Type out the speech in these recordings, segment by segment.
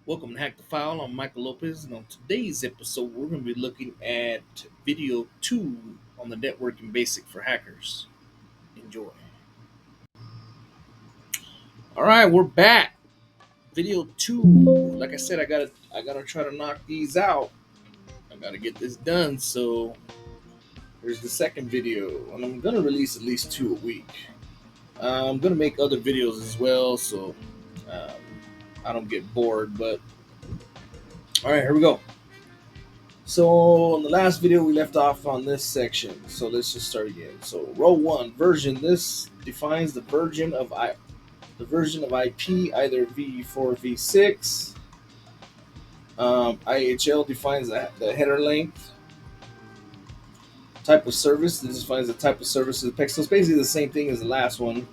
Welcome to Hack the File. I'm Michael Lopez, and on today's episode, we're going to be looking at video 2 on the networking basic for hackers. Enjoy. All right, we're back. Video 2. Like I said, I gotta try to knock these out. I gotta get this done. So here's the second video, and I'm gonna release at least 2 a week. I'm gonna make other videos as well, so um, I don't get bored. But all right, here we go. So in the last video we left off on this section. So let's just start again. So row one version. This defines the version of IP, either v4, v6. IHL defines the header length. Type of service. This defines the type of service of the packet. So it's basically the same thing as the last one.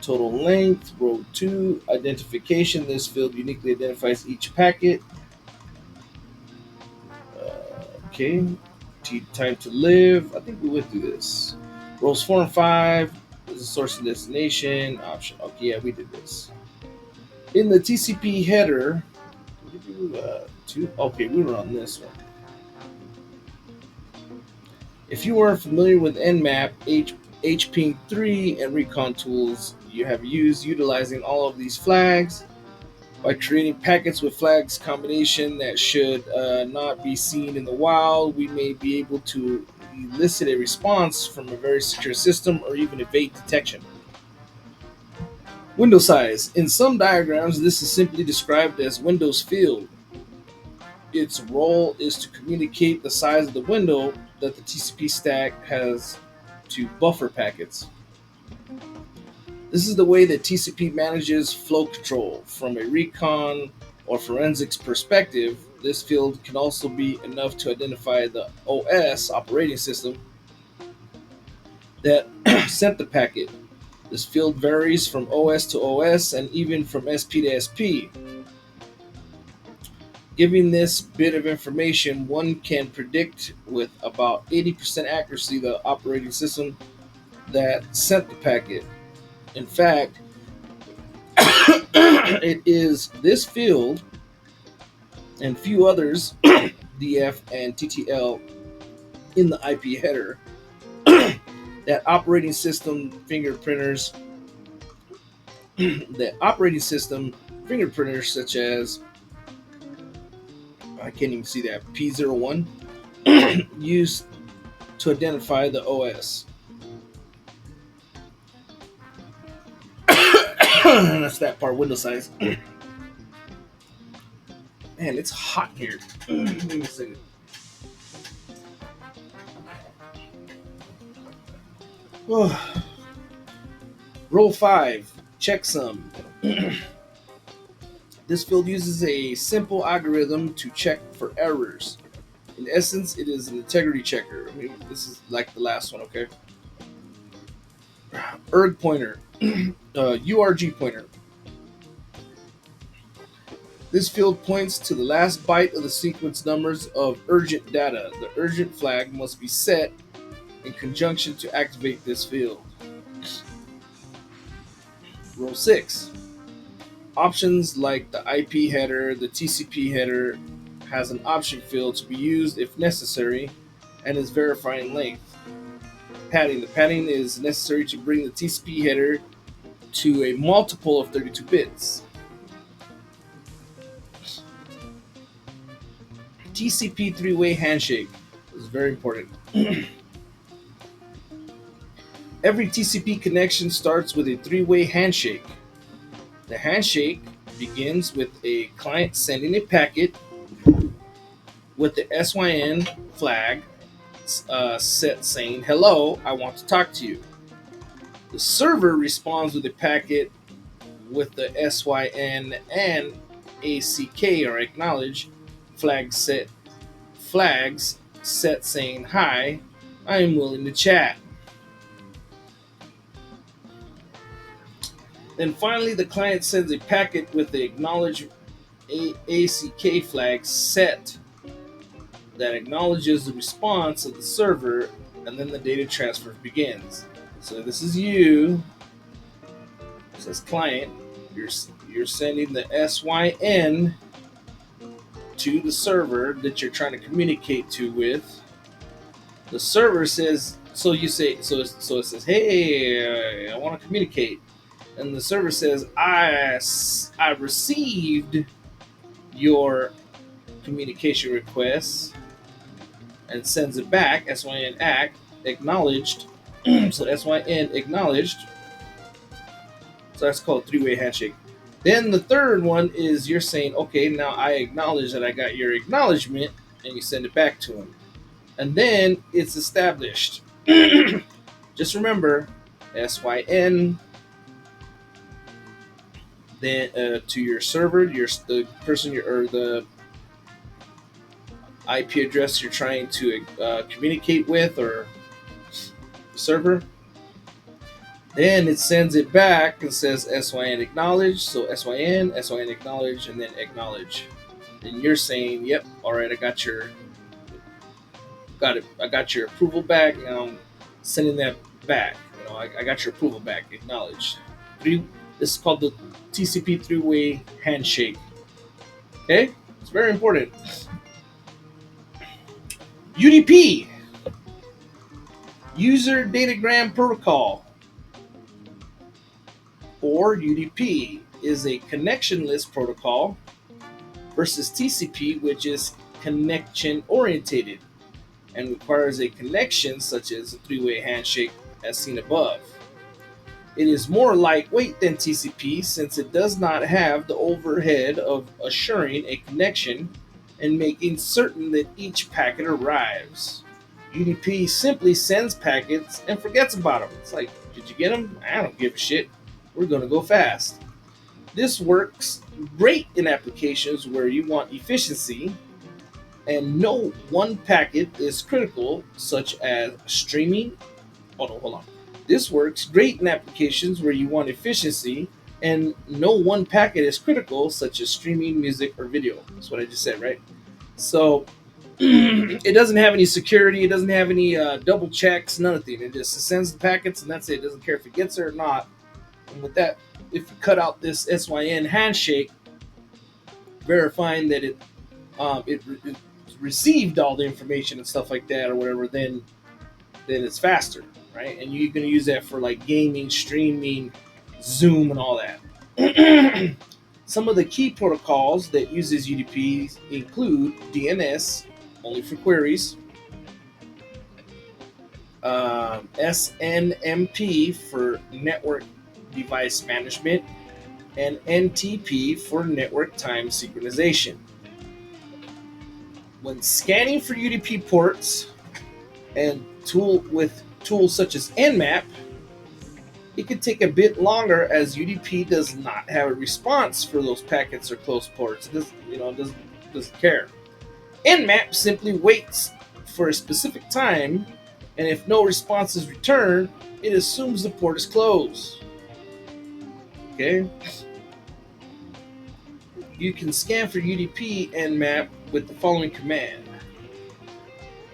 Total length. Row two. Identification. This field uniquely identifies each packet. Okay. Time to live. I think we went through this. Rows 4 and 5 is the source and destination option. Okay, yeah, we did this. In the TCP header, did we do two? Okay, we were on this one. If you are familiar with Nmap, HPing3, and recon tools, you have used utilizing all of these flags. By creating packets with flags combination that should not be seen in the wild, we may be able to elicit a response from a very secure system or even evade detection. Window size. In some diagrams, this is simply described as Windows field. Its role is to communicate the size of the window that the TCP stack has to buffer packets. This is the way that TCP manages flow control. From a recon or forensics perspective, this field can also be enough to identify the OS operating system that sent the packet. This field varies from OS to OS and even from SP to SP. Given this bit of information, one can predict with about 80% accuracy the operating system that sent the packet. In fact, it is this field and few others, DF and TTL, in the IP header that operating system fingerprinters such as, I can't even see that, P01 used to identify the OS. That's that part. Window size. Man, it's hot here. Give me a second. Oh. Row 5. Checksum. This field uses a simple algorithm to check for errors. In essence, it is an integrity checker. I mean, this is like the last one, okay? URG pointer. URG pointer. This field points to the last byte of the sequence numbers of urgent data. The urgent flag must be set in conjunction to activate this field. Row 6. Options like the IP header, the TCP header has an option field to be used if necessary and is verifying length. Padding. The padding is necessary to bring the TCP header to a multiple of 32 bits. TCP three-way handshake is very important. Every TCP connection starts with a three-way handshake. The handshake begins with a client sending a packet with the SYN flag set saying, "Hello, I want to talk to you." The server responds with a packet with the SYN and ACK or acknowledge flags set saying, "Hi, I am willing to chat." Then finally, the client sends a packet with the acknowledge ACK flag set that acknowledges the response of the server, and then the data transfer begins. So this is you, it says client, You're sending the SYN to the server that you're trying to communicate to with. The server says, so you say, so it says, hey, I want to communicate. And the server says, I received your communication request, and sends it back, SYN act, acknowledged. So SYN acknowledged. So that's called three-way handshake. Then the third one is you're saying, okay, now I acknowledge that I got your acknowledgement, and you send it back to him. And then it's established. Just remember, SYN, then to your server, the person or the IP address you're trying to communicate with, or server. Then it sends it back and says SYN acknowledge. So SYN acknowledge, and then acknowledge. And you're saying, yep, all right, I got it. I got your approval back. Now I'm sending that back. I got your approval back. Acknowledged. This is called the TCP three-way handshake. Okay, it's very important. UDP, User Datagram Protocol, or UDP, is a connectionless protocol versus TCP, which is connection orientated and requires a connection such as a three-way handshake as seen above. It is more lightweight than TCP since it does not have the overhead of assuring a connection and making certain that each packet arrives. UDP simply sends packets and forgets about them. It's like, did you get them? I don't give a shit. We're going to go fast. This works great in applications where you want efficiency and no one packet is critical, such as streaming. Oh no, hold on. This works great in applications where you want efficiency and no one packet is critical, such as streaming music or video. That's what I just said, right? So it doesn't have any security. It doesn't have any double checks, nothing. It just sends the packets and that's it. It doesn't care if it gets there or not. And with that, if you cut out this SYN handshake, verifying that it received all the information and stuff like that or whatever, then it's faster, right? And you're going to use that for like gaming, streaming, Zoom, and all that. Some of the key protocols that uses UDP include DNS, only for queries, SNMP for network device management, and NTP for network time synchronization. When scanning for UDP ports and tools such as Nmap, it could take a bit longer as UDP does not have a response for those packets or close ports. It doesn't care. Nmap simply waits for a specific time, and if no response is returned, it assumes the port is closed. Okay? You can scan for UDP Nmap with the following command: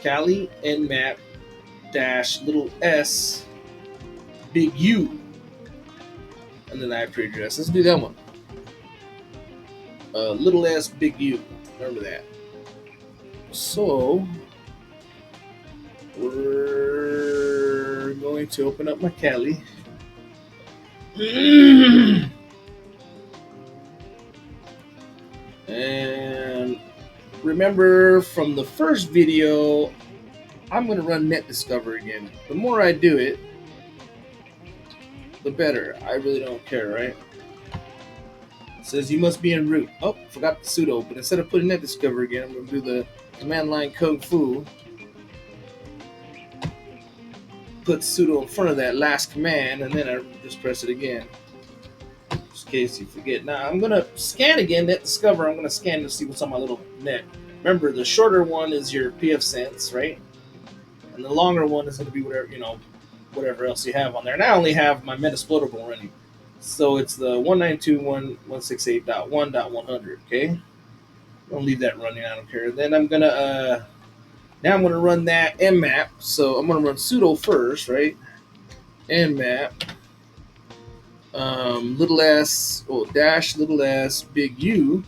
Kali Nmap -s big U, and then IP address. Let's do that one. Little s big U. Remember that. So we're going to open up my Kali. And remember from the first video, I'm going to run Net Discover again. The more I do it, the better. I really don't care, right? It says you must be en route. Oh, forgot the sudo, but instead of putting Net Discover again, I'm going to do the command line kung fu. Put sudo in front of that last command, and then I just press it again. Just in case you forget. Now I'm going to scan again, Net Discover. I'm going to scan to see what's on my little net. Remember, the shorter one is your pfSense, right? And the longer one is going to be whatever else you have on there. And I only have my Metasploitable running. So it's the 192.168.1.100, okay? I'm going to leave that running, I don't care. Then I'm going to, now I'm going to run that Nmap. So I'm going to run sudo first, right? Nmap. little s, dash little s, big U,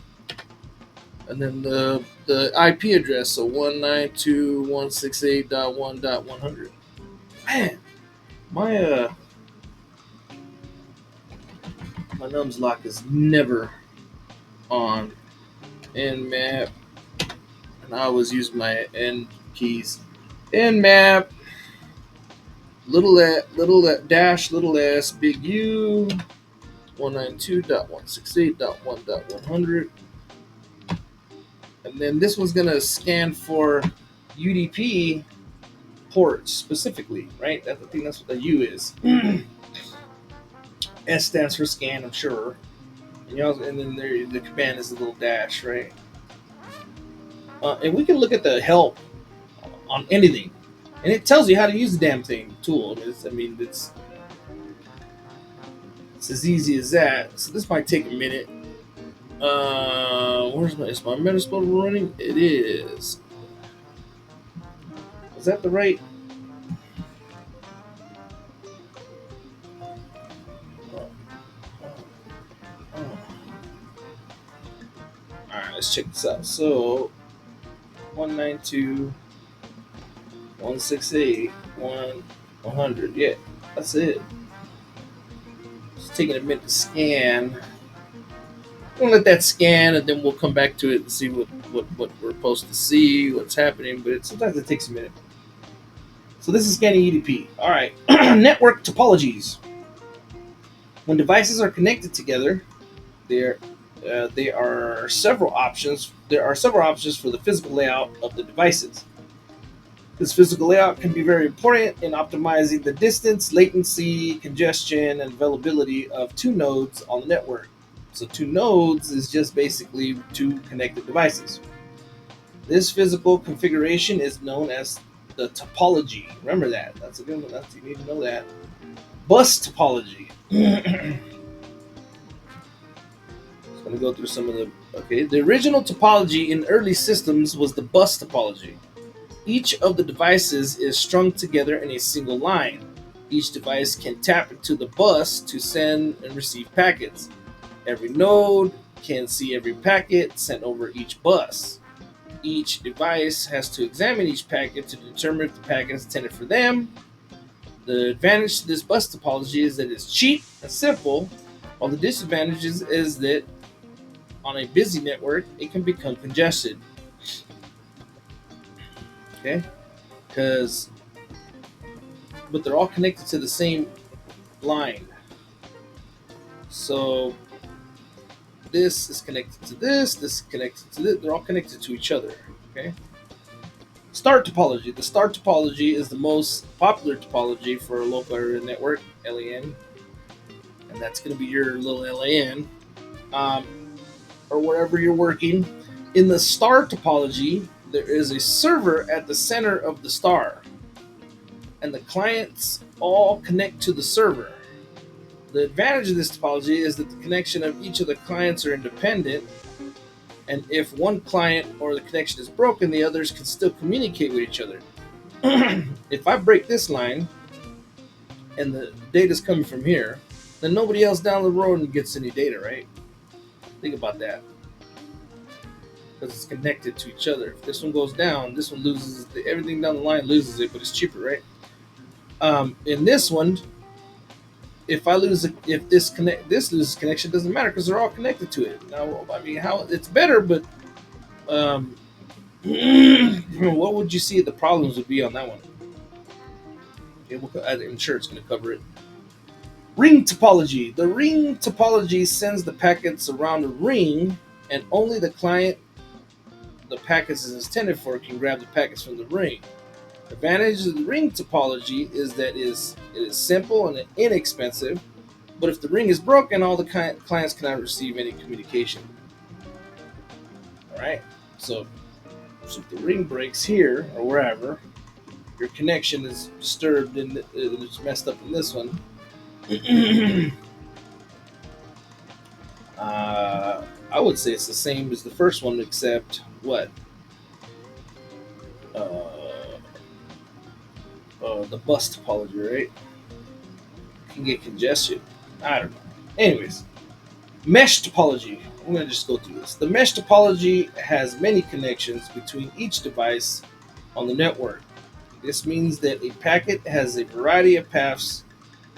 and then the IP address. So 192.168.1.100. Man, my my nums lock is never on nmap, and I always use my N keys. Nmap, dash little s, big U, 192.168.1.100. And then this one's gonna scan for UDP ports specifically, right? I think that's what the U is. S stands for scan, I'm sure. And then the command is a little dash, right? And we can look at the help on anything, and it tells you how to use the damn thing tool. It's as easy as that. So this might take a minute. Is my Metasploit running? It is. Is that the right? Alright, let's check this out. So 192.168.100. Yeah, that's it. It's taking a minute to scan. We'll let that scan, and then we'll come back to it and see what we're supposed to see, what's happening. But sometimes it takes a minute. So this is scanning UDP. All right, network topologies. When devices are connected together, there are several options. There are several options for the physical layout of the devices. This physical layout can be very important in optimizing the distance, latency, congestion, and availability of two nodes on the network. So two nodes is just basically two connected devices. This physical configuration is known as the topology. Remember that. That's a good one. You need to know that. Bus topology. Just going to go through some of the... Okay, the original topology in early systems was the bus topology. Each of the devices is strung together in a single line. Each device can tap into the bus to send and receive packets. Every node can see every packet sent over each bus. Each device has to examine each packet to determine if the packet is intended for them. The advantage to this bus topology is that it's cheap and simple, while the disadvantage is that on a busy network, it can become congested. Okay? But they're all connected to the same line. So this is connected to this is connected to this. They're all connected to each other. Okay. Star topology. The star topology is the most popular topology for a local area network, LAN, and that's going to be your little LAN, or wherever you're working. In the star topology, there is a server at the center of the star, and the clients all connect to the server. The advantage of this topology is that the connection of each of the clients are independent, and if one client or the connection is broken, the others can still communicate with each other. If I break this line and the data is coming from here, then nobody else down the road gets any data, right? Think about that. Because it's connected to each other. If this one goes down, this one loses everything down the line, loses it, but it's cheaper, right? In this one, if this loses connection, it doesn't matter because they're all connected to it. Now, I mean, how it's better, but what would you see the problems would be on that one? Okay, I'm sure it's going to cover it. Ring topology. The ring topology sends the packets around a ring, and only the client the packets is intended for can grab the packets from the ring. The advantage of the ring topology is that it is simple and inexpensive, but if the ring is broken, all the clients cannot receive any communication. All right, so if the ring breaks here or wherever, your connection is disturbed and it's messed up in this one. I would say it's the same as the first one, except what? The bus topology, right? Can get congestion. I don't know. Anyways, mesh topology. I'm going to just go through this. The mesh topology has many connections between each device on the network. This means that a packet has a variety of paths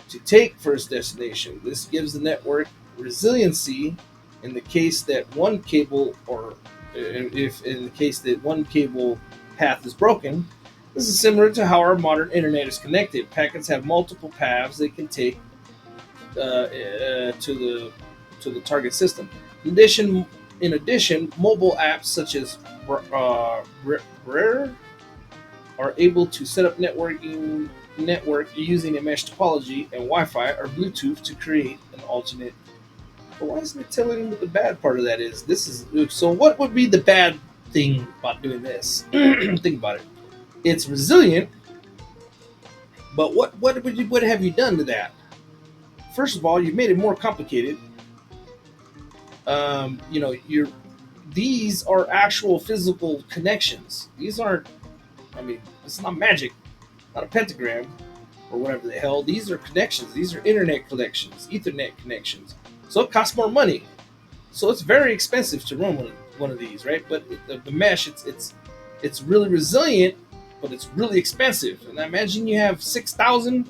to take for its destination. This gives the network resiliency in the case that one cable or if in the case that one cable path is broken. This is similar to how our modern internet is connected. Packets have multiple paths they can take to the target system. In addition, mobile apps such as Rare are able to set up network using a mesh topology and Wi-Fi or Bluetooth to create an alternate. But why isn't it telling me what the bad part of that is? This is so. What would be the bad thing about doing this? Think about it. It's resilient, but what have you done to that? First of all, you made it more complicated. You're these are actual physical connections. These aren't. I mean, it's not magic, not a pentagram or whatever the hell. These are connections. These are internet connections, Ethernet connections. So it costs more money. So it's very expensive to run one of these, right? But the mesh, it's really resilient, but it's really expensive. And I imagine you have 6,000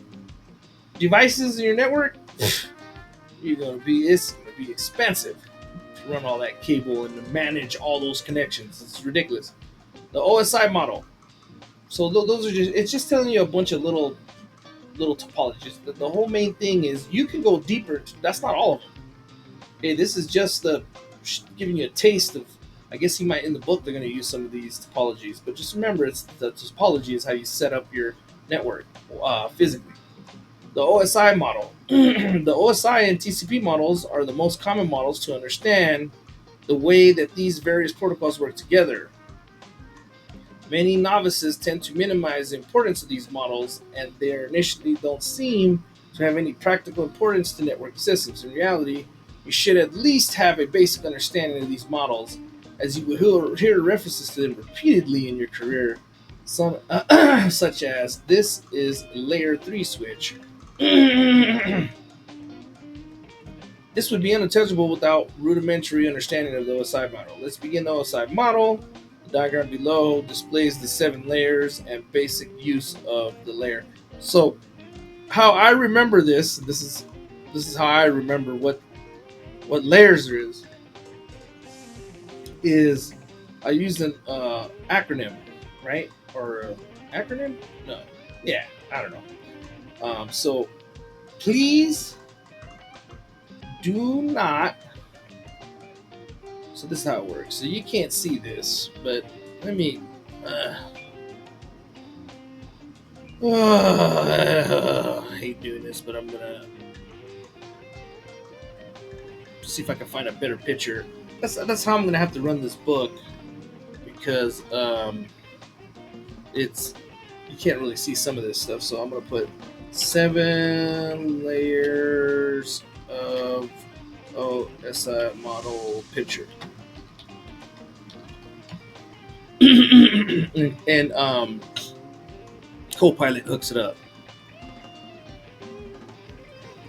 devices in your network. It's gonna be expensive to run all that cable and to manage all those connections. It's ridiculous. The OSI model. So those are it's just telling you a bunch of little topologies. The whole main thing is you can go deeper. That's not all of them. Okay, this is just giving you a taste of. I guess he might in the book they're going to use some of these topologies, but just remember, it's the topology is how you set up your network physically. The OSI model. The OSI and TCP models are the most common models to understand the way that these various protocols work together. Many novices tend to minimize the importance of these models, and they initially don't seem to have any practical importance to network systems. In reality, you should at least have a basic understanding of these models, as you will hear references to them repeatedly in your career, such as this is a layer 3 switch. This would be unintelligible without rudimentary understanding of the OSI model. Let's begin the OSI model. The diagram below displays the 7 layers and basic use of the layer. So, how I remember this is how I remember what layers there is I use an acronym, right? Or acronym? No, yeah, I don't know. So please do not. So this is how it works. So you can't see this, but let me. I hate doing this, but I'm gonna see if I can find a better picture. That's how I'm gonna have to run this book because it's you can't really see some of this stuff. So I'm gonna put 7 layers of OSI model picture. And Copilot hooks it up.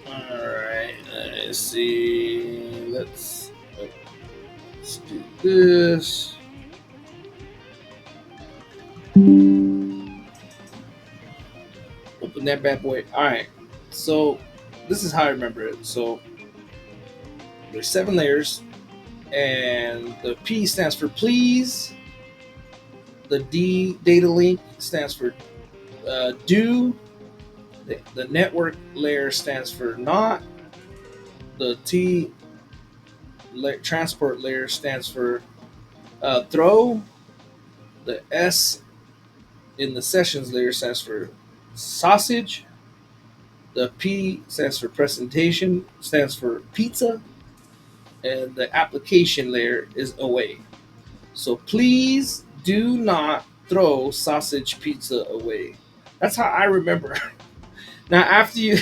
Alright, let's see. Let's do this. Open that bad boy. Alright, so this is how I remember it. So there's 7 layers, and the P stands for please. The D data link stands for do. The network layer stands for not. The T transport layer stands for throw. The S in the sessions layer stands for sausage. The P stands for presentation, stands for pizza. And the application layer is away. So please do not throw sausage pizza away. That's how I remember. Now, after you,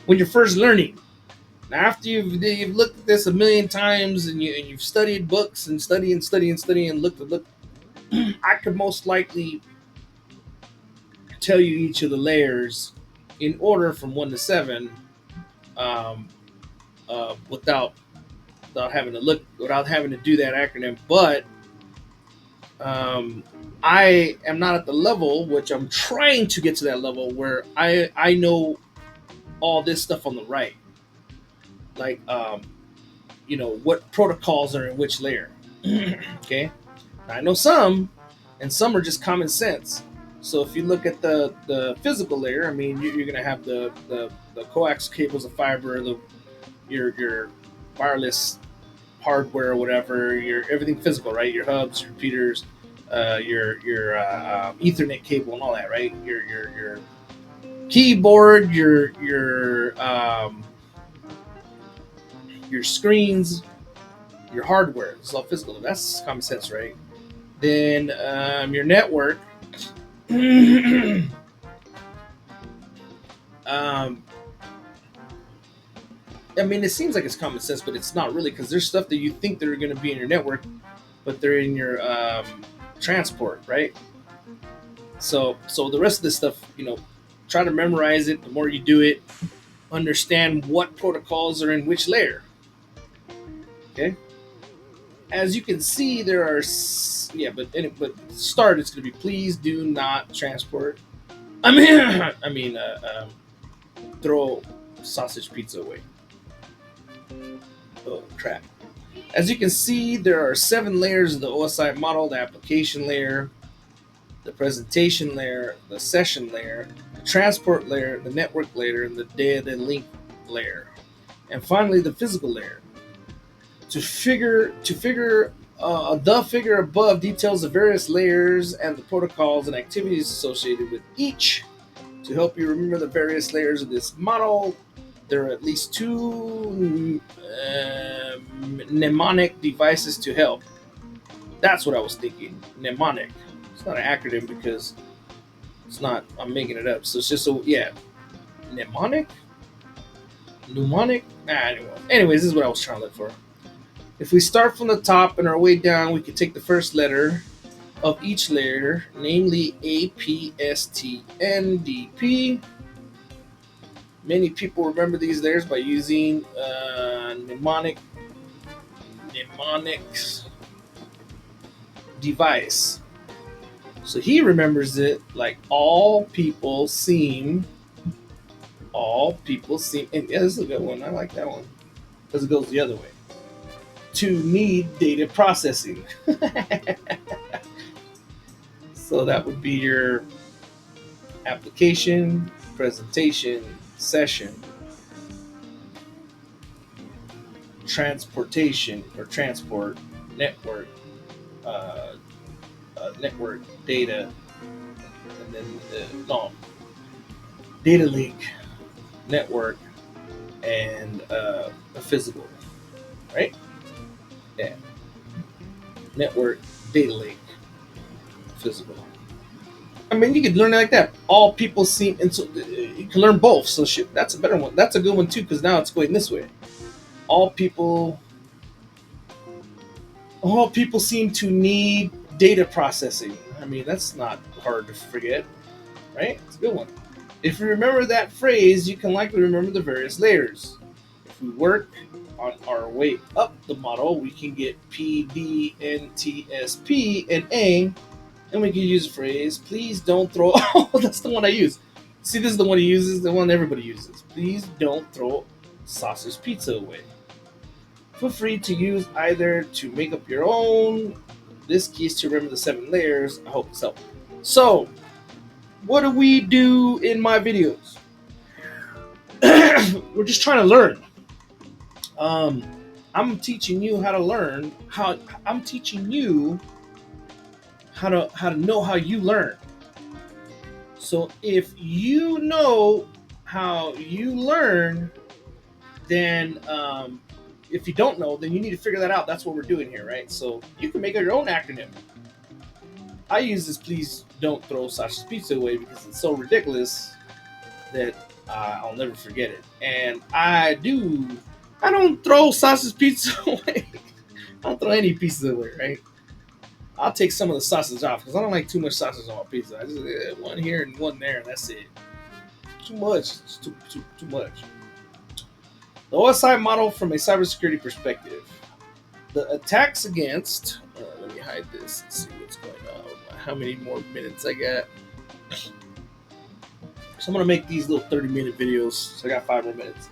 when you're first learning, now after you've looked at this a million times and you've studied books and study and look, I could most likely tell you each of the layers in order from 1 to 7. without having to look, without having to do that acronym. But I am not at the level, which I'm trying to get to that level where I know all this stuff on the right, like what protocols are in which layer. Okay, I know some, and some are just common sense. So if you look at the physical layer, I mean, you're going to have the coax cables of fiber, your wireless hardware, or whatever, your everything physical, right? Your hubs, your repeaters, your Ethernet cable, and all that, right? Your keyboard, your screens, your hardware. It's all physical. That's common sense, right? Then your network. um, I mean, it seems like it's common sense, but it's not really, because there's stuff that you think that are going to be in your network, but they're in your transport, right? So the rest of this stuff, try to memorize it. The more you do it, understand what protocols are in which layer. Okay. As you can see, there are but start. It's going to be please do not transport. Throw sausage pizza away. Oh crap! As you can see, there are 7 layers of the OSI model: the application layer, the presentation layer, the session layer, the transport layer, the network layer, and the data link layer, and finally the physical layer. The figure above details the various layers and the protocols and activities associated with each. To help you remember the various layers of this model, there are at least 2 mnemonic devices to help. That's what I was thinking. Mnemonic. It's not an acronym because it's not. I'm making it up. So it's just mnemonic. Mnemonic. Anyways, this is what I was trying to look for. If we start from the top and our way down, we can take the first letter of each layer, namely A, P, S, T, N, D, P. Many people remember these layers by using mnemonics device. So he remembers it like all people seem, and yeah, this is a good one. I like that one because it goes the other way. To need data processing. So that would be your application, presentation, session, transportation or transport, network, network data, and then data link, network, and a physical, right? Yeah, network, data link, physical. I mean, you could learn it like that. All people seem, and so you can learn both. So shit, that's a better one. That's a good one too, because now it's going this way. All people, all people seem to need data processing. I mean, that's not hard to forget, right? It's a good one. If you remember that phrase, you can likely remember the various layers. If we work on our way up the model, we can get P, D, N, T, S, P, and A. And we can use the phrase, please don't throw. Oh, that's the one I use. See, this is the one he uses, the one everybody uses. Please don't throw sausage pizza away. Feel free to use either to make up your own. This key is to remember the 7 layers. I hope it's helpful. So, what do we do in my videos? We're just trying to learn. I'm teaching you how to learn. I'm teaching you how to know how you learn. So if you know how you learn, then if you don't know, then you need to figure that out. That's what we're doing here, right? So you can make your own acronym. I use this please don't throw sausage pizza away because it's so ridiculous that I'll never forget it. And I don't throw sausage pizza away. I don't throw any pieces away, right? I'll take some of the sausage off because I don't like too much sausage on my pizza. I just one here and one there, and that's it. Too much. It's too much. The OSI model from a cybersecurity perspective. The attacks against. Let me hide this and see what's going on. How many more minutes I got? So I'm gonna make these little 30-minute videos. So I got 5 more minutes.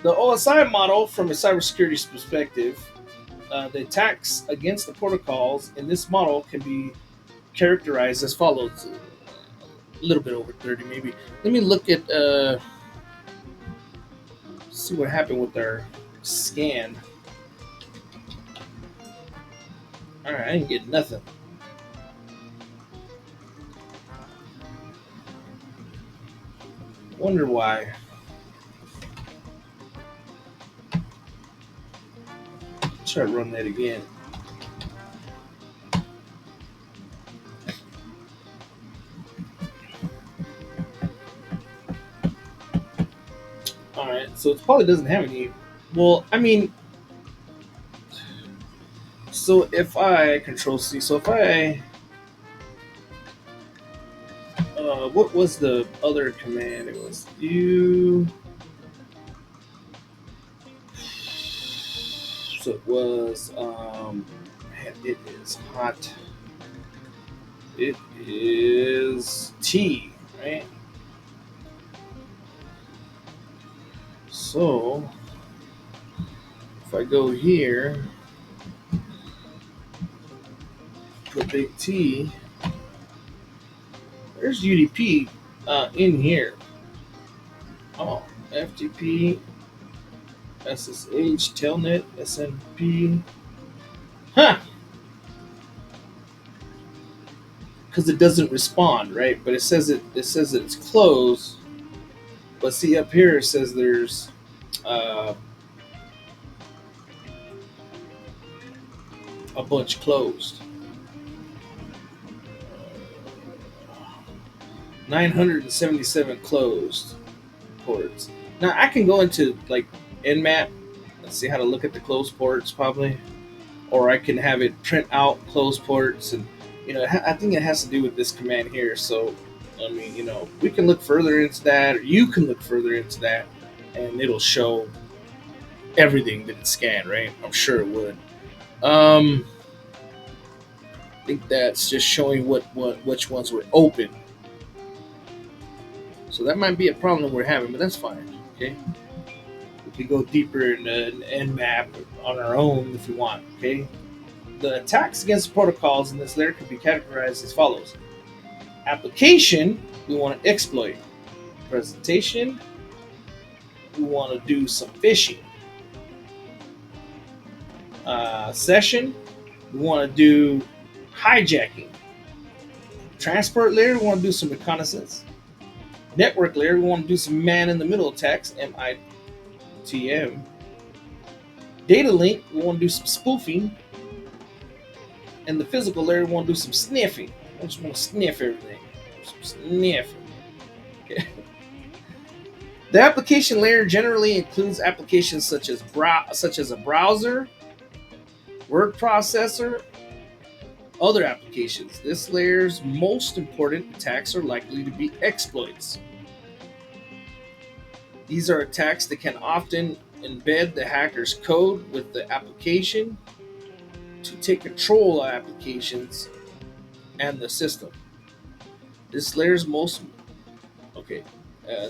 The OSI model from a cybersecurity perspective. The attacks against the protocols in this model can be characterized as follows. A little bit over 30, maybe. Let me look at. See what happened with our scan. All right, I didn't get nothing. Wonder why. Try to run that again. All right, so it probably doesn't have any. Well, I mean, so if I Control C, so if I, what was the other command? It was you. So it was, man, it is hot. It is T, right? So if I go here, put big T, there's UDP in here. Oh, FTP, SSH, Telnet, SNP. Huh! Because it doesn't respond, right? But it says that it's closed. But see up here it says there's uh, a bunch closed. 977 closed ports. Now I can go into like Nmap and see how to look at the closed ports probably, or I can have it print out closed ports, and I think it has to do with this command here. So I mean, we can look further into that, or you can look further into that, and it'll show everything that it scanned, right? I'm sure it would. I think that's just showing which ones were open. So that might be a problem we're having, but that's fine. Okay, we could go deeper in the Nmap on our own if we want. Okay, the attacks against protocols in this layer can be categorized as follows: application, we want to exploit; presentation, we want to do some phishing; session, we want to do hijacking; transport layer, we want to do some reconnaissance; network layer, we want to do some man-in-the-middle attacks, MITM; data link, we want to do some spoofing; and the physical layer, we want to do some sniffing. I just want to sniff everything. Some sniffing. Okay. The application layer generally includes applications such as a browser, word processor, other applications. This layer's most important attacks are likely to be exploits. These are attacks that can often embed the hacker's code with the application to take control of applications and the system. This layer's most okay.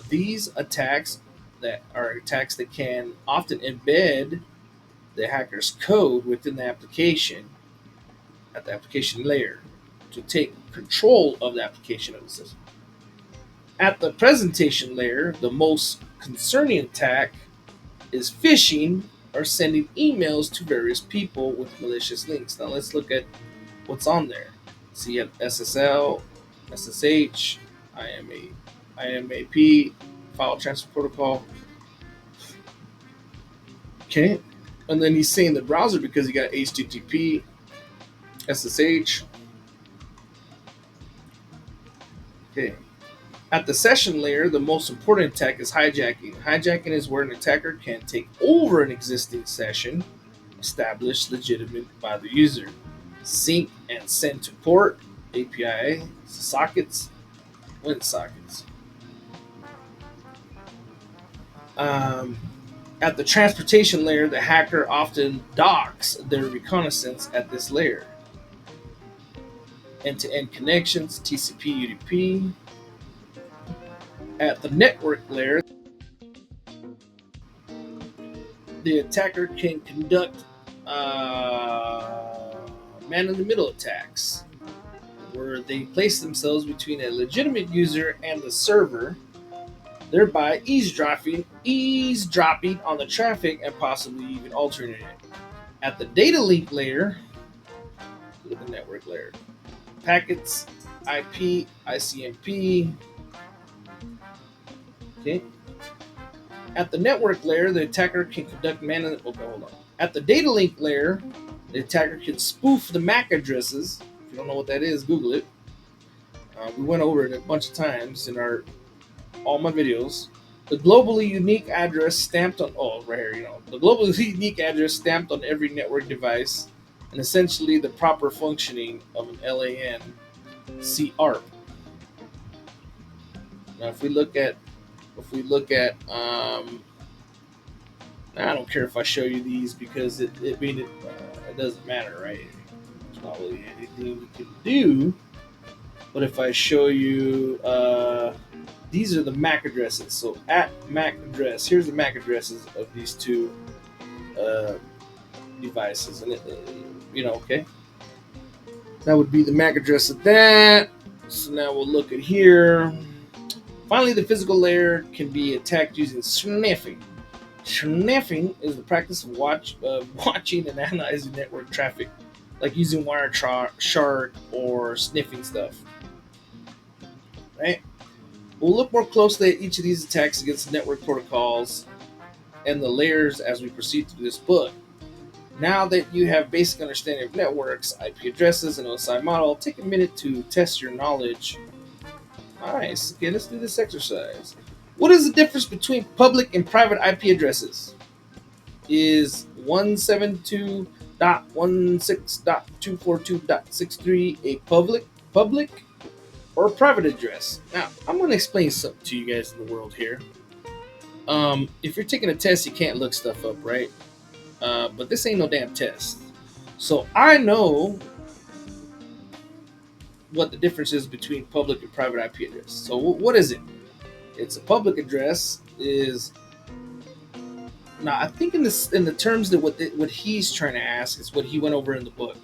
These attacks that are attacks that can often embed the hacker's code within the application at the application layer to take control of the application of the system. At the presentation layer, the most concerning attack is phishing or sending emails to various people with malicious links. Now let's look at what's on there. So you have SSL, SSH, IMAP, file transfer protocol. Okay. And then he's saying the browser because you got HTTP, SSH. Okay. At the session layer, the most important attack is hijacking. Hijacking is where an attacker can take over an existing session established legitimate by the user, sync and send to port, API, sockets, WinSockets. At the transportation layer, the hacker often docks their reconnaissance at this layer. End-to-end connections, TCP, UDP. At the network layer, the attacker can conduct man-in-the-middle attacks, where they place themselves between a legitimate user and the server, thereby eavesdropping on the traffic and possibly even altering it. At the data link layer, look at the network layer, packets, IP, ICMP. Okay. At the network layer, the attacker can conduct hold on. At the data link layer, the attacker can spoof the MAC addresses. If you don't know what that is, Google it. We went over it a bunch of times in all my videos. The globally unique address stamped on right here, the globally unique address stamped on every network device, and essentially the proper functioning of an LAN CARP. Now, if we look at I don't care if I show you these because it doesn't matter, right? There's not really anything we can do. But if I show you, these are the MAC addresses. So at MAC address, here's the MAC addresses of these two devices, and okay, that would be the MAC address of that. So now we'll look at here. Finally, the physical layer can be attacked using sniffing. Sniffing is the practice of watching and analyzing network traffic, like using Wireshark or sniffing stuff. Right? We'll look more closely at each of these attacks against network protocols and the layers as we proceed through this book. Now that you have basic understanding of networks, IP addresses, and OSI model, take a minute to test your knowledge. Nice. Okay, let's do this exercise. What is the difference between public and private IP addresses? Is 172.16.242.63 a public or private address? Now, I'm going to explain something to you guys in the world here. If you're taking a test, you can't look stuff up, right? But this ain't no damn test. So I know what the difference is between public and private IP address. So what is it? It's a public address is now I think in the terms that what he's trying to ask is what he went over in the book.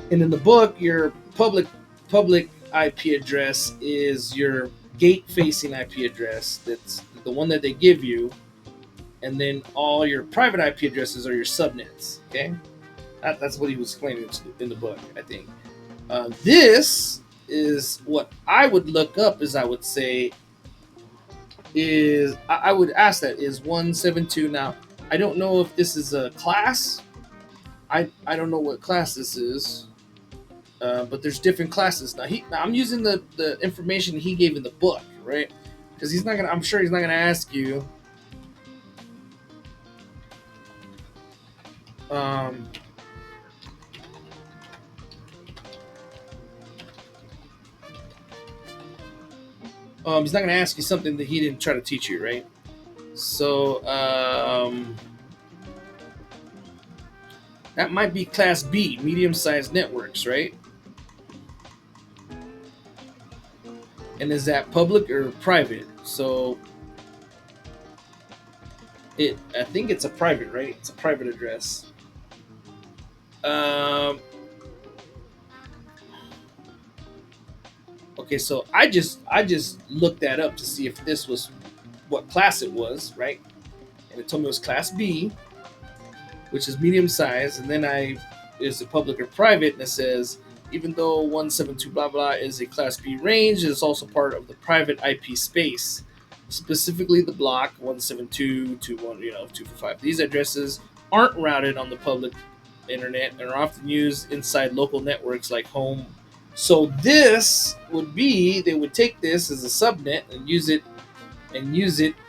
And in the book, your public IP address is your gate facing IP address. That's the one that they give you, and then all your private IP addresses are your subnets. Okay, that's what he was explaining in the book, I think. This is what I would look up, as I would say, is I would ask that is 172. Now, I don't know if this is a class. I don't know what class this is, but there's different classes. Now I'm using the information he gave in the book, right? Because I'm sure he's not gonna ask you. He's not going to ask you something that he didn't try to teach you, right? So that might be Class B, medium-sized networks, right? And is that public or private? So I think it's a private, right? It's a private address. Okay, so I just looked that up to see if this was what class it was, right? And it told me it was Class B, which is medium size, and then is it public or private, and it says even though 172 blah blah is a Class B range, it is also part of the private IP space, specifically the block 172 to 245. These addresses aren't routed on the public internet and are often used inside local networks like home. So this would be, they would take this as a subnet and use it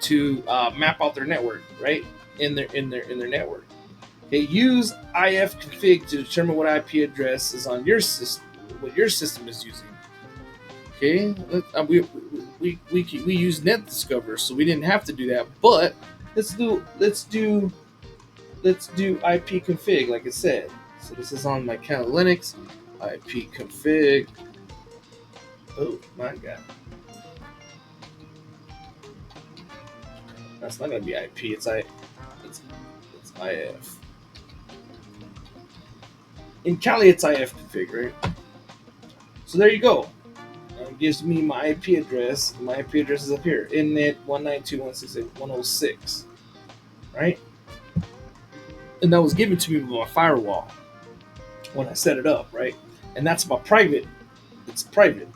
to map out their network, right? In their network. Okay, use ifconfig to determine what IP address is on your system, what your system is using. Okay, we use NetDiscover, so we didn't have to do that, but let's do IP config like it said. So this is on my Kali Linux. IP config. Oh my god, that's not gonna be IP. It's IF. In Kali, it's IF config, right? So there you go. It gives me my IP address. My IP address is up here. Innet 192.168.106, right? And that was given to me by my firewall when I set it up, right? And that's my private. It's private.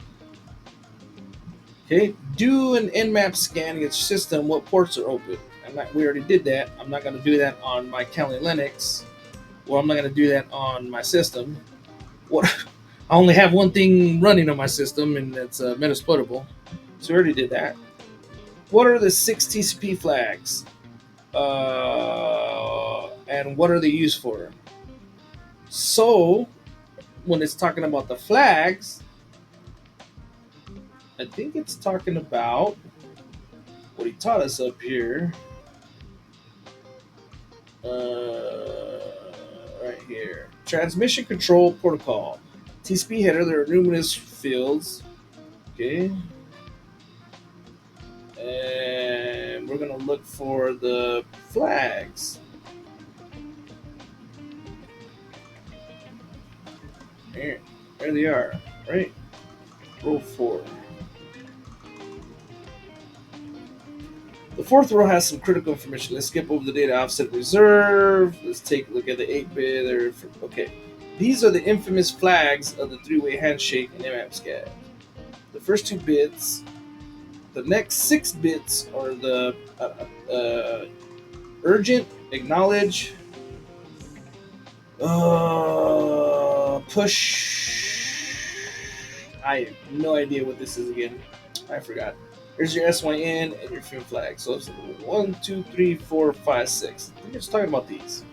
Okay. Do an nmap scan against your system. What ports are open? We already did that. I'm not going to do that on my Kali Linux. Well, I'm not going to do that on my system. What? I only have one thing running on my system, and that's Metasploitable. So we already did that. What are the 6 TCP flags? And what are they used for? So, when it's talking about the flags, I think it's talking about what he taught us up here. Right here. Transmission control protocol. TCP header, there are numerous fields. Okay. And we're going to look for the flags. Here. There they are. Right? Row 4. The fourth row has some critical information. Let's skip over the data offset reserve. Let's take a look at the 8-bit. Okay. These are the infamous flags of the three-way handshake in nmap scan. The first 2 bits, the next 6 bits are the urgent, acknowledge, push. I have no idea what this is again. I forgot. Here's your SYN and your film flag. So it's 1, 2, 3, 4, 5, 6. I'm just talking about these.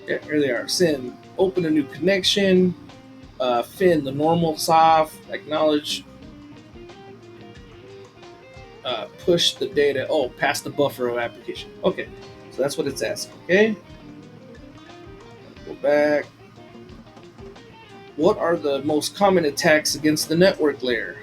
Yeah, here they are. SYN, open a new connection. FIN, the normal soft, acknowledge, push the data. Oh, past the buffer of application. Okay, so that's what it's asking. Okay, go back. What are the most common attacks against the network layer?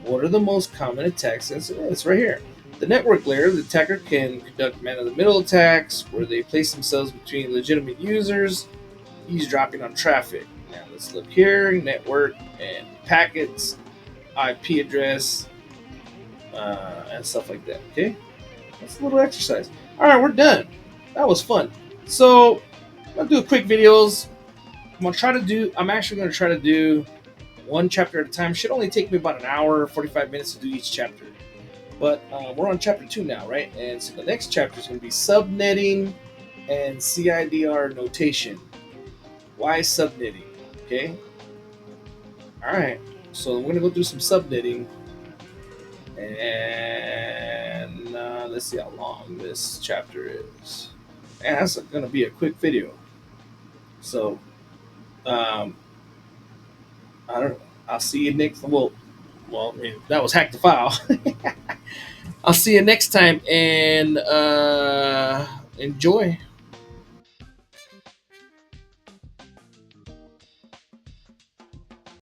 What are the most common attacks? It's right here. The network layer, the attacker can conduct man-in-the-middle attacks where they place themselves between legitimate users, eavesdropping on traffic. Now let's look here, network and packets, IP address, and stuff like that. Okay, that's a little exercise. All right, we're done. That was fun. So I'm gonna do quick videos. I'm actually gonna try to do one chapter at a time. Should only take me about an hour, 45 minutes to do each chapter. But we're on chapter 2 now, right? And so the next chapter is going to be subnetting and CIDR notation. Why subnetting? Okay. All right. So we're going to go through some subnetting. And let's see how long this chapter is. And that's going to be a quick video. So, I don't know. I'll see you next. Well, I mean, that was HackTheFile. I'll see you next time and enjoy.